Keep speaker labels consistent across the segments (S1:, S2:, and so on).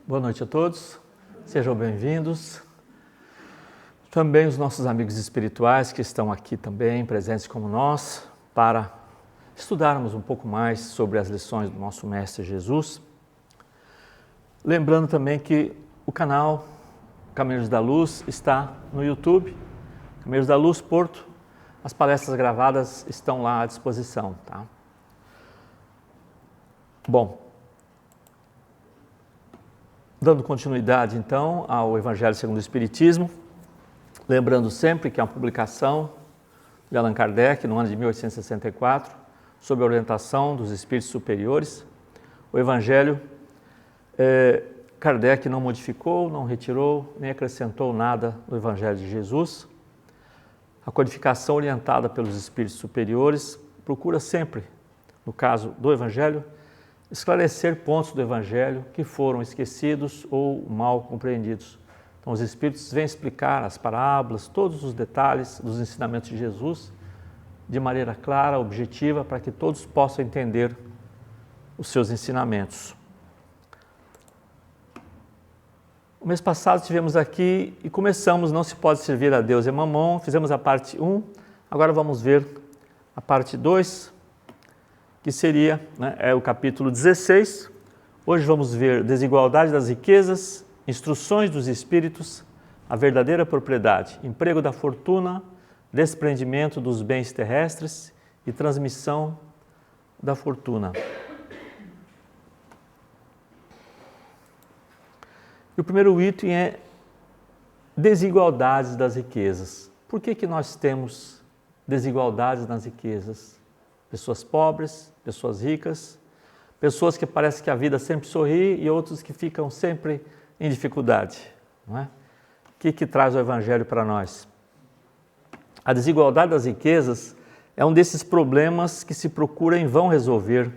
S1: Boa noite a todos, sejam bem-vindos. Também os nossos amigos espirituais que estão aqui também, presentes como nós, para estudarmos um pouco mais sobre as lições do nosso Mestre Jesus. Lembrando também que o canal Caminhos da Luz está no YouTube, Caminhos da Luz Porto. As palestras gravadas estão lá à disposição, tá? Bom, dando continuidade então ao Evangelho segundo o Espiritismo, lembrando sempre que é uma publicação de Allan Kardec no ano de 1864, sob a orientação dos Espíritos Superiores. O Evangelho, Kardec não modificou, não retirou, nem acrescentou nada do Evangelho de Jesus. A codificação orientada pelos Espíritos Superiores procura sempre, no caso do Evangelho, esclarecer pontos do Evangelho que foram esquecidos ou mal compreendidos. Então, os Espíritos vêm explicar as parábolas, todos os detalhes dos ensinamentos de Jesus, de maneira clara, objetiva, para que todos possam entender os seus ensinamentos. O mês passado estivemos aqui e começamos Não se pode servir a Deus e Mamon, fizemos a parte 1, agora vamos ver a parte 2, que seria, o capítulo 16. Hoje vamos ver desigualdade das riquezas, instruções dos espíritos, a verdadeira propriedade, emprego da fortuna, desprendimento dos bens terrestres e transmissão da fortuna. E o primeiro item é desigualdades das riquezas. Por que nós temos desigualdades nas riquezas? Pessoas pobres, pessoas ricas, pessoas que parece que a vida sempre sorri e outros que ficam sempre em dificuldade, não é? O que traz o Evangelho para nós? A desigualdade das riquezas é um desses problemas que se procura em vão resolver,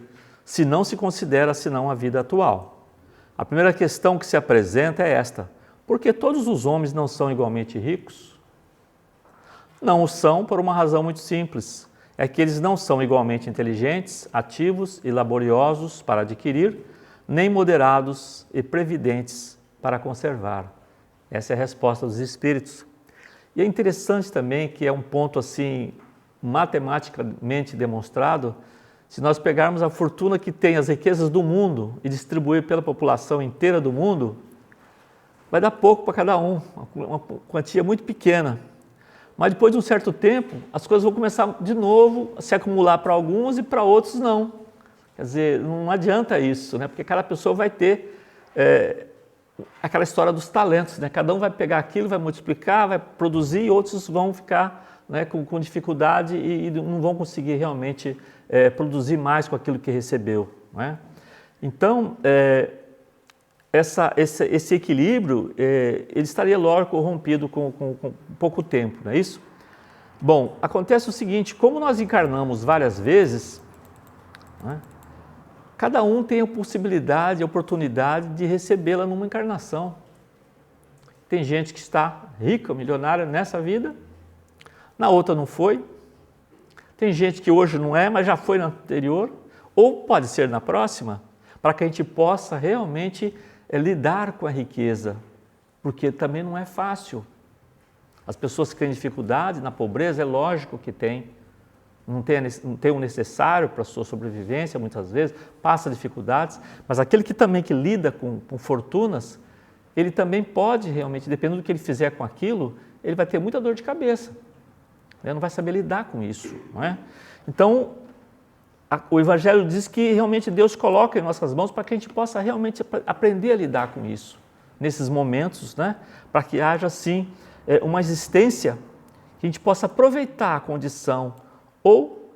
S1: se não se considera senão a vida atual. A primeira questão que se apresenta é esta: por que todos os homens não são igualmente ricos? Não o são por uma razão muito simples. É que eles não são igualmente inteligentes, ativos e laboriosos para adquirir, nem moderados e previdentes para conservar. Essa é a resposta dos Espíritos. E é interessante também que é um ponto assim, matematicamente demonstrado, se nós pegarmos a fortuna que tem as riquezas do mundo e distribuir pela população inteira do mundo, vai dar pouco para cada um, uma quantia muito pequena. Mas depois de um certo tempo, as coisas vão começar de novo a se acumular para alguns e para outros não. Quer dizer, não adianta isso, né? Porque cada pessoa vai ter aquela história dos talentos, né? Cada um vai pegar aquilo, vai multiplicar, vai produzir e outros vão ficar, né, com dificuldade e não vão conseguir realmente produzir mais com aquilo que recebeu, não é? Então, esse equilíbrio, ele estaria logo corrompido com pouco tempo, não é isso? Bom, acontece o seguinte: como nós encarnamos várias vezes, né, cada um tem a possibilidade, a oportunidade de recebê-la numa encarnação. Tem gente que está rica, milionária nessa vida, na outra não foi. Tem gente que hoje não é, mas já foi na anterior, ou pode ser na próxima, para que a gente possa realmente lidar com a riqueza, porque também não é fácil. As pessoas que têm dificuldade na pobreza, é lógico que não tem o necessário para a sua sobrevivência, muitas vezes, passa dificuldades, mas aquele que também lida com fortunas, ele também pode realmente, dependendo do que ele fizer com aquilo, ele vai ter muita dor de cabeça, ele não vai saber lidar com isso, não é? Então, o Evangelho diz que realmente Deus coloca em nossas mãos para que a gente possa realmente aprender a lidar com isso, nesses momentos, né? Para que haja, assim, uma existência que a gente possa aproveitar a condição, ou,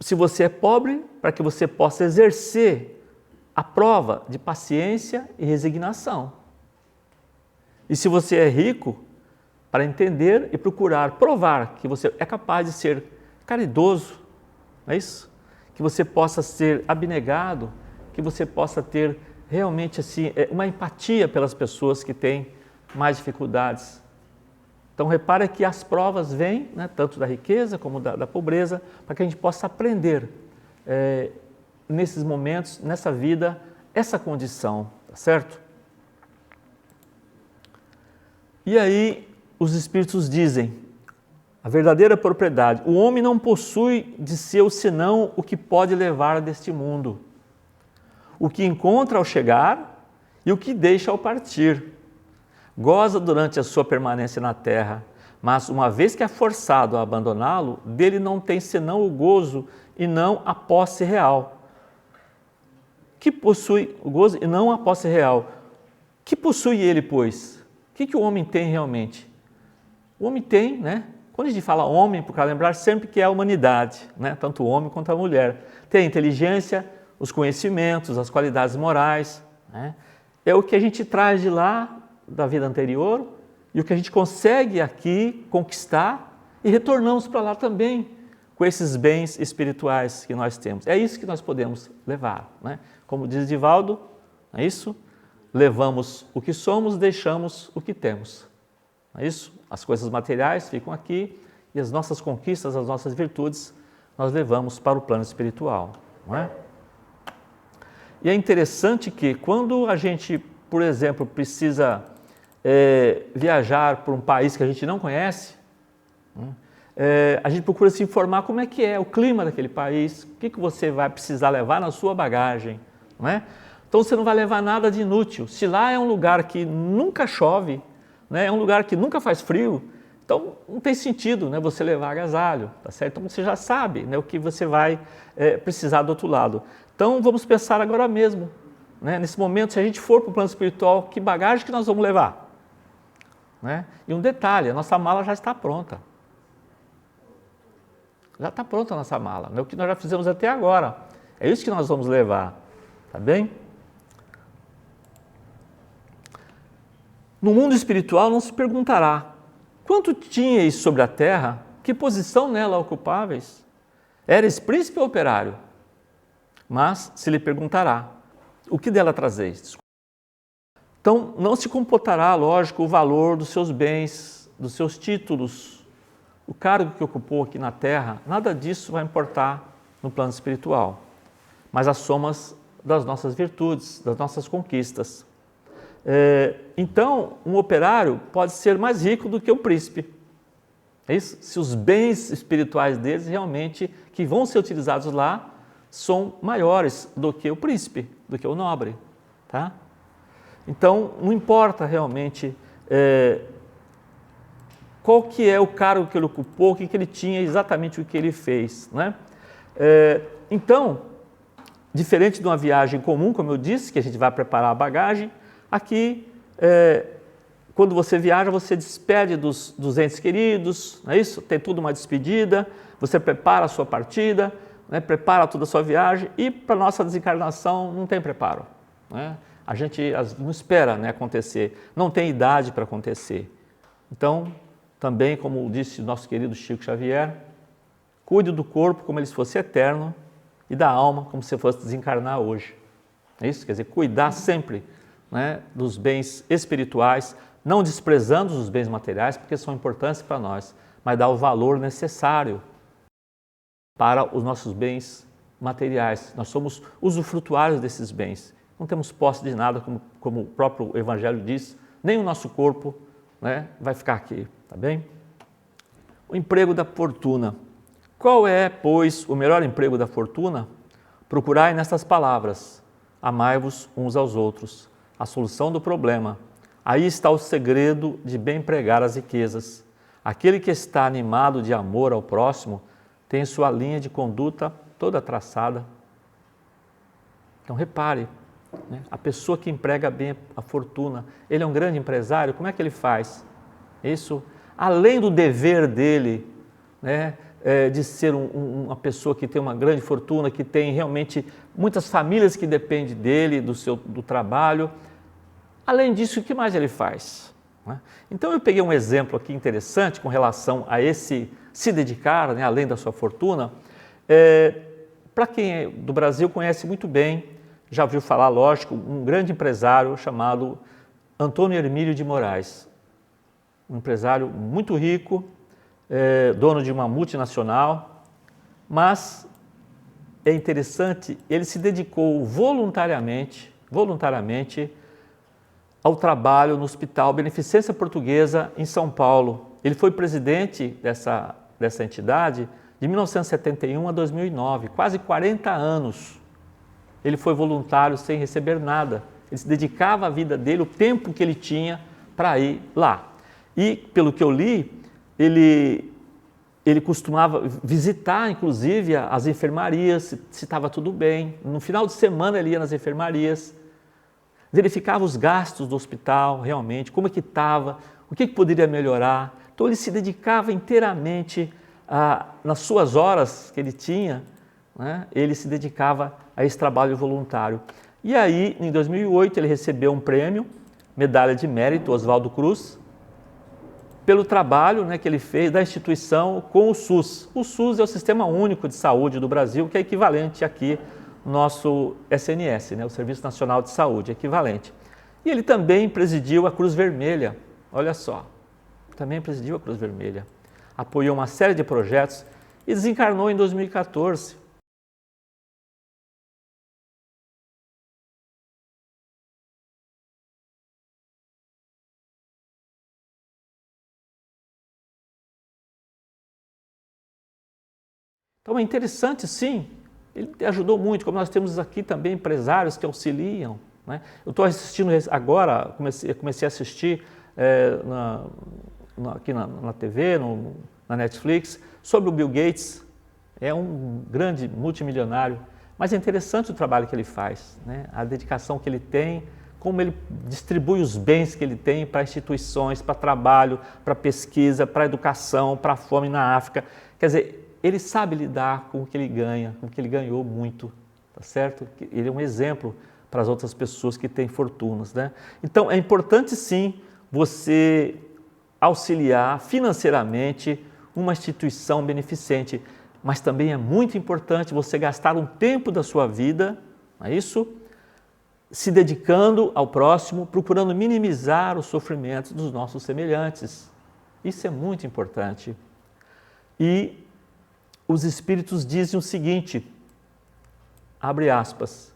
S1: se você é pobre, para que você possa exercer a prova de paciência e resignação. E se você é rico, para entender e procurar provar que você é capaz de ser caridoso, não é isso? Que você possa ser abnegado, que você possa ter realmente assim, uma empatia pelas pessoas que têm mais dificuldades. Então repara que as provas vêm, né, tanto da riqueza como da pobreza, para que a gente possa aprender nesses momentos, nessa vida, essa condição, tá certo? E aí os Espíritos dizem, a verdadeira propriedade, o homem não possui de seu senão o que pode levar deste mundo, o que encontra ao chegar e o que deixa ao partir. Goza durante a sua permanência na terra, mas uma vez que é forçado a abandoná-lo, dele não tem senão o gozo e não a posse real. Que possui o gozo e não a posse real. Que possui ele, pois? O que o homem tem realmente? O homem tem, né? Quando a gente fala homem, para lembrar sempre que é a humanidade, né? Tanto o homem quanto a mulher. Tem a inteligência, os conhecimentos, as qualidades morais, né? É o que a gente traz de lá, da vida anterior, e o que a gente consegue aqui conquistar e retornamos para lá também com esses bens espirituais que nós temos. É isso que nós podemos levar, né? Como diz Divaldo, é isso? Levamos o que somos, deixamos o que temos. É isso? As coisas materiais ficam aqui e as nossas conquistas, as nossas virtudes, nós levamos para o plano espiritual, não é? E é interessante que quando a gente, por exemplo, precisa viajar para um país que a gente não conhece, a gente procura se informar como é que é o clima daquele país, o que você vai precisar levar na sua bagagem, não é? Então você não vai levar nada de inútil. Se lá é um lugar que nunca chove, né, é um lugar que nunca faz frio, então não tem sentido, né, você levar agasalho, tá certo? Então você já sabe, né, o que você vai precisar do outro lado. Então vamos pensar agora mesmo, né, nesse momento, se a gente for para o plano espiritual, que bagagem que nós vamos levar? Né? E um detalhe, a nossa mala já está pronta. Já está pronta a nossa mala, né? O que nós já fizemos até agora. É isso que nós vamos levar, tá bem? No mundo espiritual não se perguntará quanto tinhais sobre a terra, que posição nela ocupáveis? Eres príncipe ou operário? Mas se lhe perguntará, o que dela trazeis? Então, não se computará, lógico, o valor dos seus bens, dos seus títulos, o cargo que ocupou aqui na Terra, nada disso vai importar no plano espiritual, mas as somas das nossas virtudes, das nossas conquistas. Então, um operário pode ser mais rico do que um príncipe. É isso? Se os bens espirituais deles realmente, que vão ser utilizados lá, são maiores do que o príncipe, do que o nobre, tá? Então, não importa realmente qual que é o cargo que ele ocupou, o que ele tinha, exatamente o que ele fez, né? Então, diferente de uma viagem comum, como eu disse, que a gente vai preparar a bagagem, aqui, quando você viaja, você despede dos entes queridos, não é isso? Tem tudo uma despedida, você prepara a sua partida, né? Prepara toda a sua viagem e para a nossa desencarnação não tem preparo, né? A gente não espera, né, acontecer, não tem idade para acontecer. Então, também, como disse o nosso querido Chico Xavier, cuide do corpo como ele fosse eterno e da alma como se fosse desencarnar hoje. É isso? Quer dizer, cuidar sempre, né, dos bens espirituais, não desprezando os bens materiais, porque são importantes para nós, mas dar o valor necessário para os nossos bens materiais. Nós somos usufrutuários desses bens. Não temos posse de nada, como o próprio Evangelho diz, nem o nosso corpo, né, vai ficar aqui, tá bem? O emprego da fortuna. Qual é, pois, o melhor emprego da fortuna? Procurai nestas palavras, amai-vos uns aos outros, a solução do problema. Aí está o segredo de bem empregar as riquezas. Aquele que está animado de amor ao próximo tem sua linha de conduta toda traçada. Então repare, né? A pessoa que emprega bem a fortuna, ele é um grande empresário, como é que ele faz? Isso, além do dever dele, né, de ser uma pessoa que tem uma grande fortuna, que tem realmente muitas famílias que dependem dele, do trabalho, além disso, o que mais ele faz? Né? Então eu peguei um exemplo aqui interessante com relação a esse se dedicar, né, além da sua fortuna. Para quem é do Brasil conhece muito bem, já ouviu falar, lógico, um grande empresário chamado Antônio Hermílio de Moraes. Um empresário muito rico, dono de uma multinacional, mas é interessante, ele se dedicou voluntariamente voluntariamente ao trabalho no Hospital Beneficência Portuguesa em São Paulo. Ele foi presidente dessa entidade de 1971 a 2009, quase 40 anos. Ele foi voluntário sem receber nada. Ele se dedicava a vida dele, o tempo que ele tinha para ir lá. E, pelo que eu li, ele costumava visitar, inclusive, as enfermarias, se estava tudo bem. No final de semana ele ia nas enfermarias, verificava os gastos do hospital, realmente, como é que estava, o que poderia melhorar. Então ele se dedicava inteiramente, nas suas horas que ele tinha, né, ele se dedicava a esse trabalho voluntário. E aí, em 2008, ele recebeu um prêmio, medalha de mérito, Oswaldo Cruz, pelo trabalho, né, que ele fez da instituição com o SUS. O SUS é o Sistema Único de Saúde do Brasil, que é equivalente aqui ao nosso SNS, né, o Serviço Nacional de Saúde, equivalente. E ele também presidiu a Cruz Vermelha, olha só, também presidiu a Cruz Vermelha. Apoiou uma série de projetos e desencarnou em 2014. Então é interessante, sim, ele ajudou muito, como nós temos aqui também empresários que auxiliam, né? Eu estou assistindo agora, comecei a assistir aqui na TV, na Netflix, sobre o Bill Gates. É um grande multimilionário, mas é interessante o trabalho que ele faz, né? A dedicação que ele tem, como ele distribui os bens que ele tem para instituições, para trabalho, para pesquisa, para educação, para a fome na África. Quer dizer, ele sabe lidar com o que ele ganha, com o que ele ganhou muito, tá certo? Ele é um exemplo para as outras pessoas que têm fortunas, né? Então, é importante sim você auxiliar financeiramente uma instituição beneficente, mas também é muito importante você gastar um tempo da sua vida, não é isso? Se dedicando ao próximo, procurando minimizar os sofrimentos dos nossos semelhantes. Isso é muito importante. E os Espíritos dizem o seguinte, abre aspas,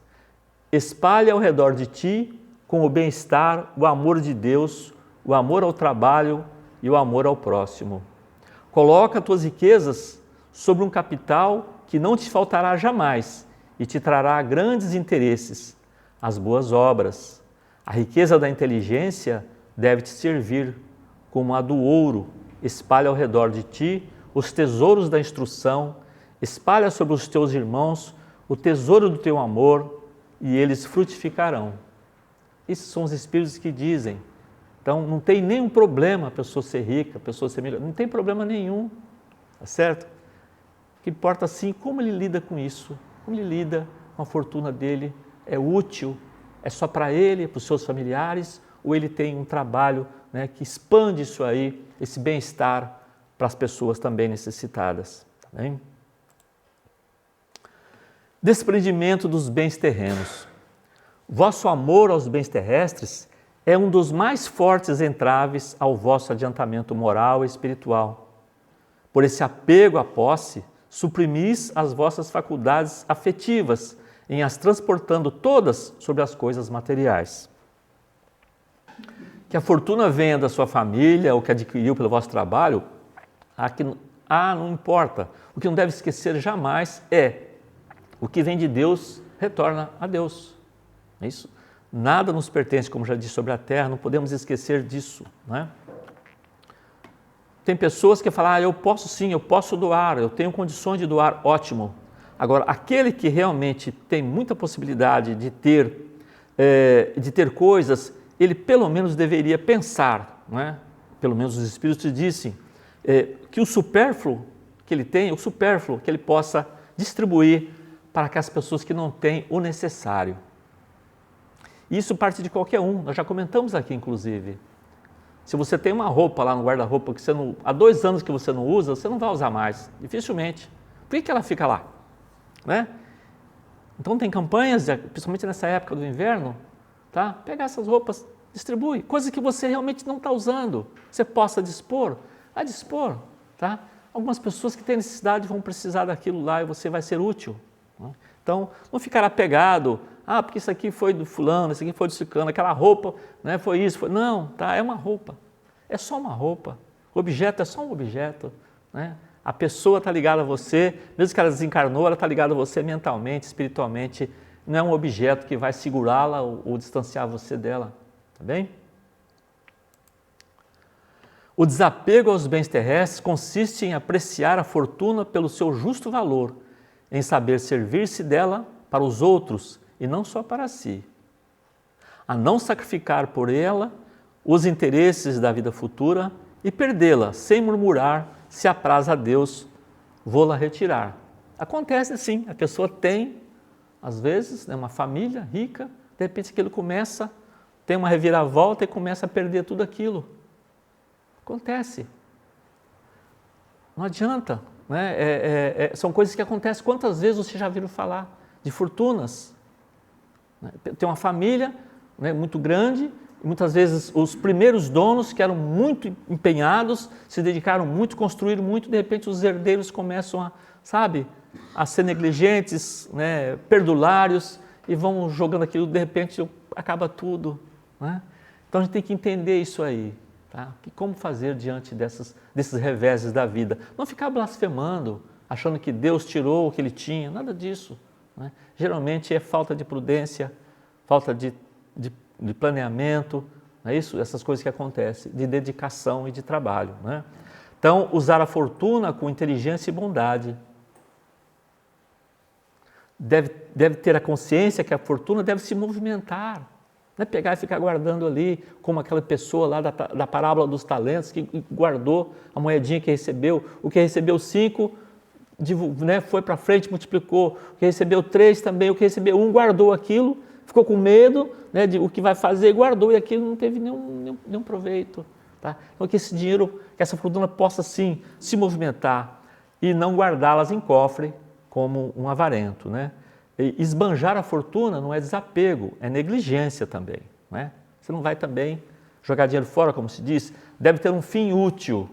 S1: espalha ao redor de ti, com o bem-estar, o amor de Deus, o amor ao trabalho e o amor ao próximo. Coloca tuas riquezas sobre um capital que não te faltará jamais e te trará grandes interesses, as boas obras. A riqueza da inteligência deve te servir como a do ouro, espalha ao redor de ti os tesouros da instrução, espalha sobre os teus irmãos o tesouro do teu amor e eles frutificarão. Esses são os Espíritos que dizem. Então, não tem nenhum problema a pessoa ser rica, a pessoa ser melhor, não tem problema nenhum, tá certo? O que importa sim como ele lida com isso, como ele lida com a fortuna dele, é útil, é só para ele, para os seus familiares, ou ele tem um trabalho, né, que expande isso aí, esse bem-estar, para as pessoas também necessitadas. Tá bem? Desprendimento dos bens terrenos. Vosso amor aos bens terrestres é um dos mais fortes entraves ao vosso adiantamento moral e espiritual. Por esse apego à posse, suprimis as vossas faculdades afetivas, em as transportando todas sobre as coisas materiais. Que a fortuna venha da sua família ou que adquiriu pelo vosso trabalho, não importa. O que não deve esquecer jamais é o que vem de Deus retorna a Deus. É isso? Nada nos pertence, como já disse, sobre a terra, não podemos esquecer disso, né? Tem pessoas que falam, eu posso sim, eu posso doar, eu tenho condições de doar, ótimo. Agora, aquele que realmente tem muita possibilidade de ter coisas, ele pelo menos deveria pensar, não é? Pelo menos os Espíritos dizem, que o supérfluo que ele tem, o supérfluo que ele possa distribuir para aquelas pessoas que não têm o necessário. Isso parte de qualquer um, nós já comentamos aqui inclusive. Se você tem uma roupa lá no guarda-roupa que há 2 anos que você não usa, você não vai usar mais, dificilmente. Por que ela fica lá? Né? Então tem campanhas, principalmente nessa época do inverno, tá? Pegar essas roupas, distribui, coisas que você realmente não está usando, você possa dispor, a dispor, tá? Algumas pessoas que têm necessidade vão precisar daquilo lá e você vai ser útil. Né? Então, não ficar apegado, porque isso aqui foi do fulano, isso aqui foi do ciclano, aquela roupa, né, foi isso, foi... Não, tá, é uma roupa, é só uma roupa, o objeto é só um objeto, né? A pessoa está ligada a você, mesmo que ela desencarnou, ela está ligada a você mentalmente, espiritualmente, não é um objeto que vai segurá-la ou distanciar você dela, tá bem? O desapego aos bens terrestres consiste em apreciar a fortuna pelo seu justo valor, em saber servir-se dela para os outros e não só para si. A não sacrificar por ela os interesses da vida futura e perdê-la sem murmurar, se apraz a Deus, vou-la retirar. Acontece sim, a pessoa tem, às vezes, uma família rica, de repente aquilo começa, tem uma reviravolta e começa a perder tudo aquilo. Acontece. Não adianta, né? São coisas que acontecem. Quantas vezes você já viu falar de fortunas? Tem uma família, né, muito grande, e muitas vezes os primeiros donos, que eram muito empenhados, se dedicaram muito, construíram muito, de repente os herdeiros começam a ser negligentes, né, perdulários, e vão jogando aquilo, de repente acaba tudo, né? Então a gente tem que entender isso aí. Tá? Como fazer diante desses reveses da vida? Não ficar blasfemando, achando que Deus tirou o que ele tinha, nada disso, né? Geralmente é falta de prudência, falta de planeamento, não é isso? Essas coisas que acontecem, de dedicação e de trabalho, né? Então, usar a fortuna com inteligência e bondade. Deve ter a consciência que a fortuna deve se movimentar. Não é pegar e ficar guardando ali, como aquela pessoa lá da parábola dos talentos, que guardou a moedinha que recebeu, o que recebeu 5, né, foi para frente, multiplicou, o que recebeu 3 também, o que recebeu 1 guardou aquilo, ficou com medo, né, de o que vai fazer, guardou e aquilo não teve nenhum proveito. Tá? Então que esse dinheiro, que essa fortuna possa sim se movimentar e não guardá-las em cofre como um avarento, né? Esbanjar a fortuna não é desapego, é negligência também, né? Você não vai também jogar dinheiro fora, como se diz, deve ter um fim útil,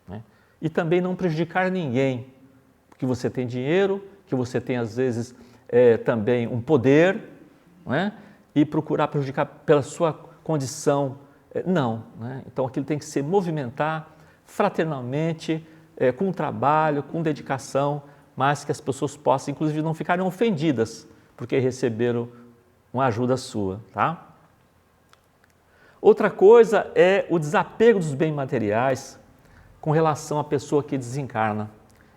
S1: né? E também não prejudicar ninguém, porque você tem dinheiro, que você tem às vezes também um poder, né? E procurar prejudicar pela sua condição, não, né? Então aquilo tem que se movimentar fraternalmente, com trabalho, com dedicação, mas que as pessoas possam, inclusive, não ficarem ofendidas porque receberam uma ajuda sua, tá? Outra coisa é o desapego dos bens materiais com relação à pessoa que desencarna.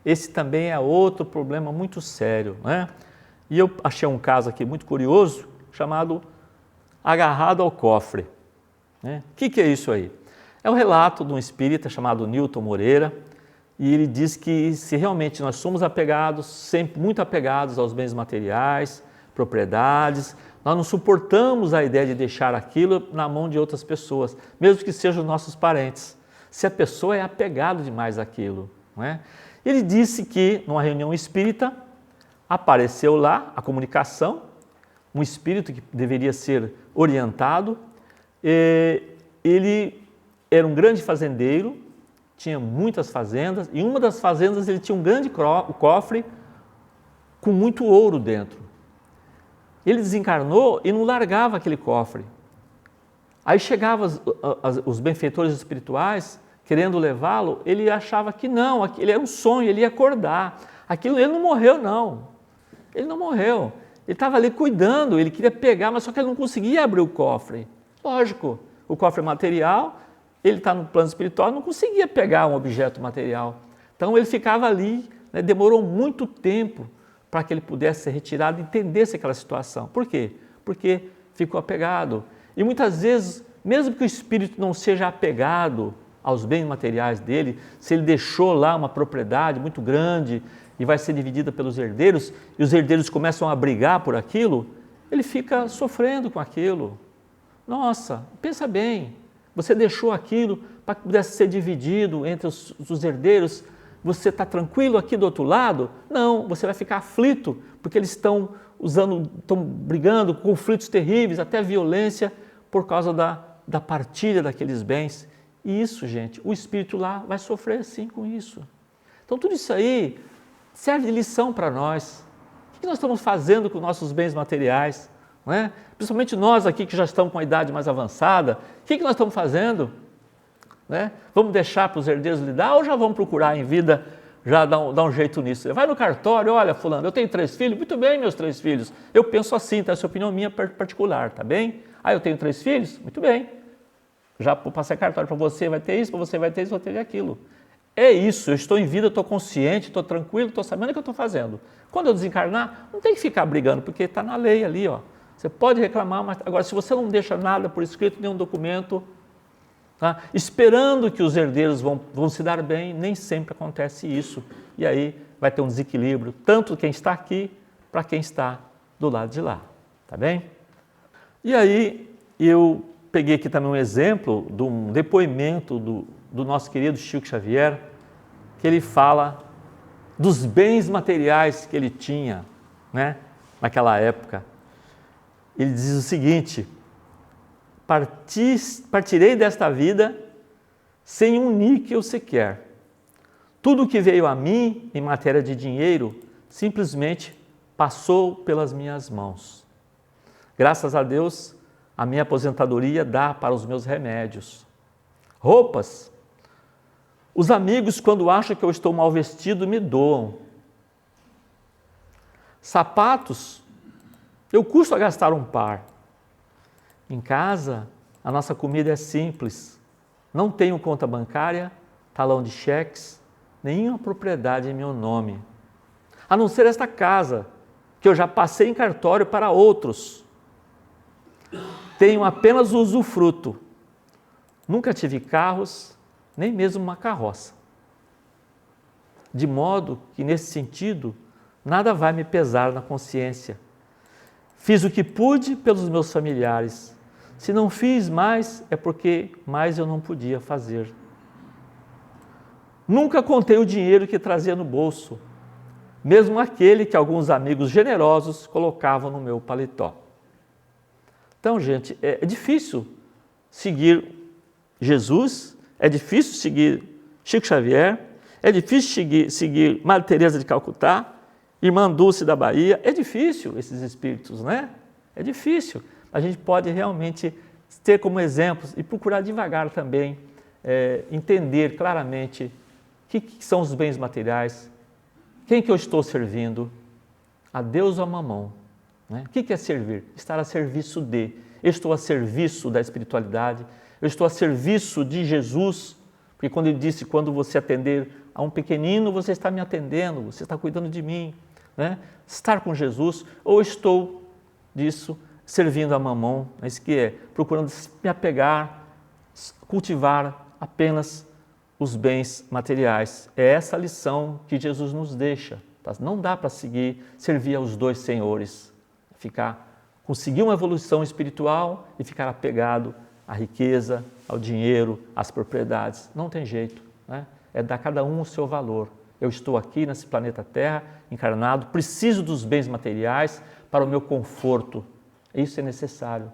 S1: Esse também é outro problema muito sério, né? E eu achei um caso aqui muito curioso, chamado agarrado ao cofre, né? O que é isso aí? É um relato de um espírita chamado Newton Moreira, e ele diz que se realmente nós somos apegados, sempre muito apegados aos bens materiais, propriedades, nós não suportamos a ideia de deixar aquilo na mão de outras pessoas, mesmo que sejam nossos parentes, se a pessoa é apegada demais àquilo, não é? Ele disse que, numa reunião espírita, apareceu lá a comunicação, um espírito que deveria ser orientado, ele era um grande fazendeiro, tinha muitas fazendas, e em uma das fazendas ele tinha um grande cofre com muito ouro dentro. Ele desencarnou e não largava aquele cofre. Aí chegavam os benfeitores espirituais querendo levá-lo, ele achava que não, ele era um sonho, ele ia acordar. Aquilo, ele não morreu não, ele não morreu. Ele estava ali cuidando, ele queria pegar, mas só que ele não conseguia abrir o cofre. Lógico, o cofre é material, ele está no plano espiritual, não conseguia pegar um objeto material. Então ele ficava ali, né, demorou muito tempo para que ele pudesse ser retirado e entendesse aquela situação. Por quê? Porque ficou apegado. E muitas vezes, mesmo que o espírito não seja apegado aos bens materiais dele, se ele deixou lá uma propriedade muito grande e vai ser dividida pelos herdeiros, e os herdeiros começam a brigar por aquilo, ele fica sofrendo com aquilo. Nossa, pensa bem, você deixou aquilo para que pudesse ser dividido entre os herdeiros, você está tranquilo aqui do outro lado? Não, você vai ficar aflito, porque eles estão brigando, conflitos terríveis, até violência, por causa da partilha daqueles bens. E isso, gente, o espírito lá vai sofrer sim com isso. Então tudo isso aí serve de lição para nós, O que nós estamos fazendo com nossos bens materiais? Não é? Principalmente nós aqui que já estamos com a idade mais avançada, o que nós estamos fazendo? Né? Vamos deixar para os herdeiros lidar ou já vamos procurar em vida já dar um jeito nisso? Vai no cartório, olha fulano, eu tenho 3 filhos, muito bem meus 3 filhos, eu penso assim, tá? Essa é a opinião minha particular, tá bem? Eu tenho 3 filhos, muito bem, já passei cartório para você, vai ter isso, para você vai ter isso, vai ter aquilo. É isso, eu estou em vida, estou consciente, estou tranquilo, estou sabendo o que eu estou fazendo. Quando eu desencarnar, não tem que ficar brigando, porque está na lei ali, ó. Você pode reclamar, mas agora se você não deixa nada por escrito, nenhum documento, tá? Esperando que os herdeiros vão se dar bem, nem sempre acontece isso. E aí vai ter um desequilíbrio, tanto quem está aqui para quem está do lado de lá, tá bem? E aí eu peguei aqui também um exemplo de um depoimento do nosso querido Chico Xavier, que ele fala dos bens materiais que ele tinha, né, naquela época. Ele diz o seguinte: partirei desta vida sem um níquel sequer. Tudo o que veio a mim em matéria de dinheiro simplesmente passou pelas minhas mãos. Graças a Deus, a minha aposentadoria dá para os meus remédios. Roupas. Os amigos, quando acham que eu estou mal vestido, me doam. Sapatos. Eu custo a gastar um par. Em casa, a nossa comida é simples. Não tenho conta bancária, talão de cheques, nenhuma propriedade em meu nome. A não ser esta casa, que eu já passei em cartório para outros. Tenho apenas o usufruto. Nunca tive carros, nem mesmo uma carroça. De modo que, nesse sentido, nada vai me pesar na consciência. Fiz o que pude pelos meus familiares. Se não fiz mais, é porque mais eu não podia fazer. Nunca contei o dinheiro que trazia no bolso, mesmo aquele que alguns amigos generosos colocavam no meu paletó. Então, gente, é difícil seguir Jesus, é difícil seguir Chico Xavier, é difícil seguir Madre Teresa de Calcutá, Irmã Dulce da Bahia. É difícil esses espíritos, né? É difícil. A gente pode realmente ter como exemplos e procurar devagar também entender claramente o que são os bens materiais, quem que eu estou servindo, a Deus ou a Mamão. Né? O que é servir? Estar a serviço de. Eu estou a serviço da espiritualidade, eu estou a serviço de Jesus, porque quando ele disse, quando você atender a um pequenino, você está me atendendo, você está cuidando de mim. Né? Estar com Jesus, ou estou disso servindo a Mamão, isso que é, procurando me apegar, cultivar apenas os bens materiais. É essa a lição que Jesus nos deixa. Tá? Não dá para servir aos dois senhores, conseguir uma evolução espiritual e ficar apegado à riqueza, ao dinheiro, às propriedades. Não tem jeito, né? É dar a cada um o seu valor. Eu estou aqui nesse planeta Terra, encarnado, preciso dos bens materiais para o meu conforto. Isso é necessário.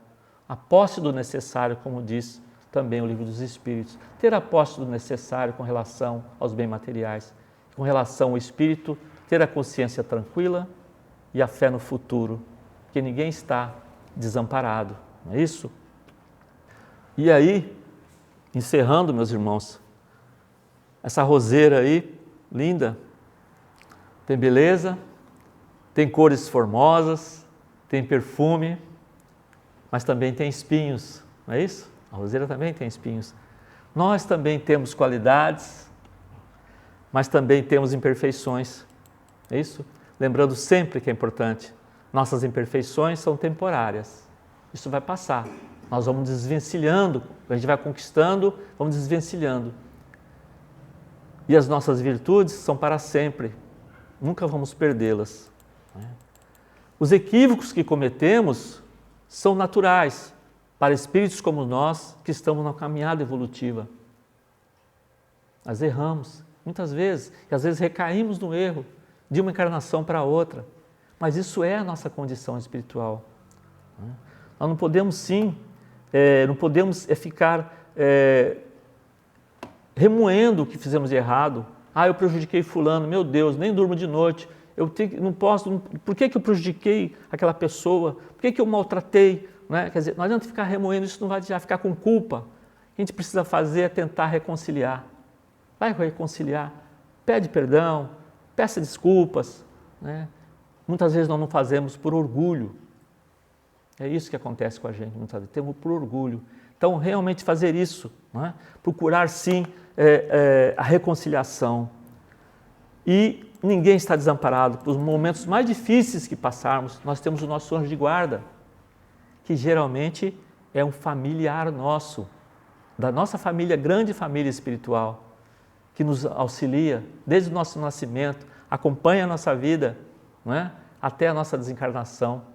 S1: A posse do necessário, como diz também o Livro dos Espíritos. Ter a posse do necessário com relação aos bens materiais. Com relação ao espírito, ter a consciência tranquila e a fé no futuro. Porque ninguém está desamparado, não é isso? E aí, encerrando, meus irmãos, essa roseira aí, linda, tem beleza, tem cores formosas, tem perfume, mas também tem espinhos, não é isso? A roseira também tem espinhos. Nós também temos qualidades, mas também temos imperfeições, é isso? Lembrando sempre que é importante, nossas imperfeições são temporárias, isso vai passar. Nós vamos desvencilhando, a gente vai conquistando, vamos desvencilhando. E as nossas virtudes são para sempre, nunca vamos perdê-las. Os equívocos que cometemos são naturais para espíritos como nós que estamos na caminhada evolutiva. Nós erramos muitas vezes, e às vezes recaímos no erro de uma encarnação para outra, mas isso é a nossa condição espiritual. Nós não podemos ficar remoendo o que fizemos de errado. Eu prejudiquei fulano, meu Deus, nem durmo de noite, não posso, por que eu prejudiquei aquela pessoa? Por que eu maltratei? Né? Quer dizer, não adianta ficar remoendo, isso não vai adiantar, ficar com culpa. O que a gente precisa fazer é tentar reconciliar. Vai reconciliar, pede perdão, peça desculpas. Né? Muitas vezes nós não fazemos por orgulho. É isso que acontece com a gente, muitas vezes, temos por orgulho. Então, realmente fazer isso, né? Procurar sim a reconciliação. E ninguém está desamparado. Para os momentos mais difíceis que passarmos, nós temos o nosso anjo de guarda, que geralmente é um familiar nosso, da nossa família, grande família espiritual, que nos auxilia desde o nosso nascimento, acompanha a nossa vida, não é? Até a nossa desencarnação.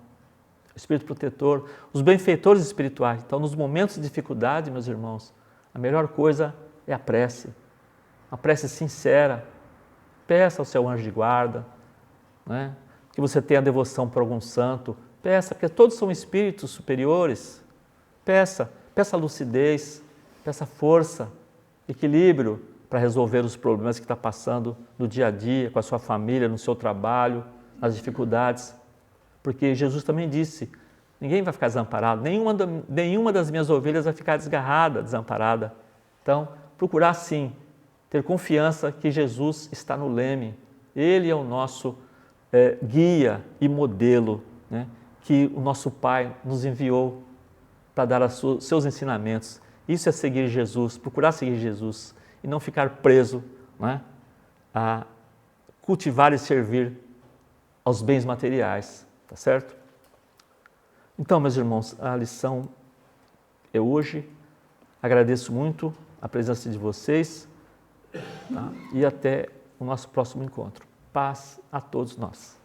S1: O Espírito protetor, os benfeitores espirituais. Então, nos momentos de dificuldade, meus irmãos, a melhor coisa é a prece sincera. Peça ao seu anjo de guarda, né? Que você tenha devoção por algum santo. Peça, porque todos são espíritos superiores. Peça lucidez, peça força, equilíbrio para resolver os problemas que está passando no dia a dia, com a sua família, no seu trabalho, nas dificuldades. Porque Jesus também disse, ninguém vai ficar desamparado, nenhuma das minhas ovelhas vai ficar desgarrada, desamparada. Então, procurar sim, ter confiança que Jesus está no leme. Ele é o nosso guia e modelo, né, que o nosso Pai nos enviou para dar seus ensinamentos. Isso é seguir Jesus, procurar seguir Jesus e não ficar preso, né, a cultivar e servir aos bens materiais. Tá certo? Então, meus irmãos, a lição é hoje. Agradeço muito a presença de vocês, tá? E até o nosso próximo encontro. Paz a todos nós.